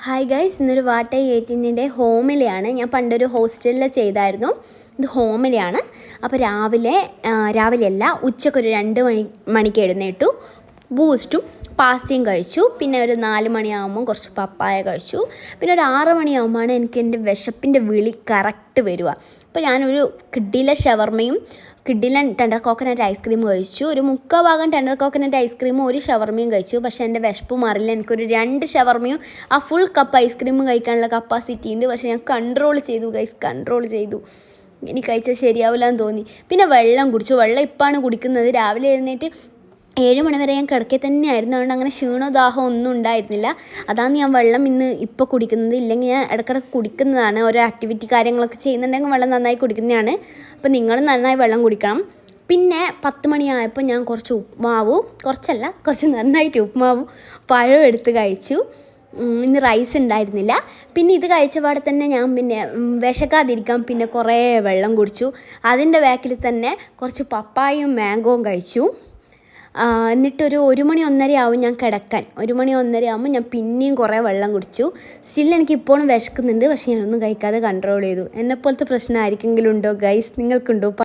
Hi guys, ഇന്നൊരു water 18ൻ്റെ ഹോമിലെയാണ്. ഞാൻ പണ്ടൊരു ഹോസ്റ്റലിൽ ചെയ്തായിരുന്നു. ഇത് ഹോമിലെയാണ്. അപ്പോൾ രാവിലെയല്ല, ഉച്ചക്കൊരു 2 മണിക്ക് എഴുന്നേറ്റു. ബൂസ്റ്റും പാസ്തയും കഴിച്ചു. പിന്നെ ഒരു 4 മണിയാകുമ്പം കുറച്ച് പപ്പായ കഴിച്ചു. പിന്നെ ഒരു 6 മണിയാകുമ്പോഴാണ് എനിക്ക് എൻ്റെ വിശപ്പിൻ്റെ വിളി കറക്റ്റ് വരിക. അപ്പോൾ ഞാനൊരു ഷവർമയും കിഡിലൻ ടെൻഡർ കോക്കനട്ട് ഐസ്ക്രീം കഴിച്ചു. ഒരു 3/4 ഭാഗം ടെൻഡർ കോക്കനട്ട് ഐസ്ക്രീമും ഒരു ഷവർമയും കഴിച്ചു. പക്ഷേ എൻ്റെ വിശപ്പ് മാറില്ല. എനിക്കൊരു 2 ഷവർമയും ആ ഫുൾ കപ്പ് ഐസ്ക്രീം കഴിക്കാനുള്ള കപ്പാസിറ്റി ഉണ്ട്. പക്ഷേ ഞാൻ കൺട്രോൾ ചെയ്തു. ഇനി കഴിച്ചാൽ ശരിയാവില്ല എന്ന് തോന്നി. പിന്നെ വെള്ളം കുടിച്ചു. വെള്ളം ഇപ്പോഴാണ് കുടിക്കുന്നത്. രാവിലെ എഴുന്നേറ്റ് 7 മണി വരെ ഞാൻ കിടക്കെ തന്നെയായിരുന്നു. അതുകൊണ്ട് അങ്ങനെ ക്ഷീണോ ദാഹമോ ഒന്നും ഉണ്ടായിരുന്നില്ല. അതാണ് ഞാൻ വെള്ളം ഇപ്പോൾ കുടിക്കുന്നത്. ഇല്ലെങ്കിൽ ഞാൻ ഇടയ്ക്കിടയ്ക്ക് കുടിക്കുന്നതാണ്. ഓരോ ആക്ടിവിറ്റി കാര്യങ്ങളൊക്കെ ചെയ്യുന്നുണ്ടെങ്കിൽ വെള്ളം നന്നായി കുടിക്കുന്നതാണ്. അപ്പോൾ നിങ്ങൾ നന്നായി വെള്ളം കുടിക്കണം. പിന്നെ 10 മണിയായപ്പോൾ ഞാൻ കുറച്ച് നന്നായിട്ട് ഉപ്പുമാവും പഴവും എടുത്ത് കഴിച്ചു. ഇന്ന് റൈസ് ഉണ്ടായിരുന്നില്ല. പിന്നെ ഇത് കഴിച്ച പാടെ തന്നെ ഞാൻ വിശക്കാതിരിക്കാൻ പിന്നെ കുറേ വെള്ളം കുടിച്ചു. അതിൻ്റെ ബാക്കിൽ തന്നെ കുറച്ച് പപ്പായയും മാംഗോയും കഴിച്ചു. എന്നിട്ടൊരു 1 മണി 1:30 ആവും ഞാൻ കിടക്കാൻ. 1 മണി 1:30 ആകുമ്പോൾ ഞാൻ പിന്നെയും കുറേ വെള്ളം കുടിച്ചു. സ്റ്റിൽ എനിക്ക് ഇപ്പോഴും വിശക്കുന്നുണ്ട്. പക്ഷേ ഞാനൊന്നും കഴിക്കാതെ കൺട്രോൾ ചെയ്തു. എന്നെപ്പോലത്തെ പ്രശ്നം ആർക്കെങ്കിലും ഉണ്ടോ ഗൈസ്? നിങ്ങൾക്കുണ്ടോ?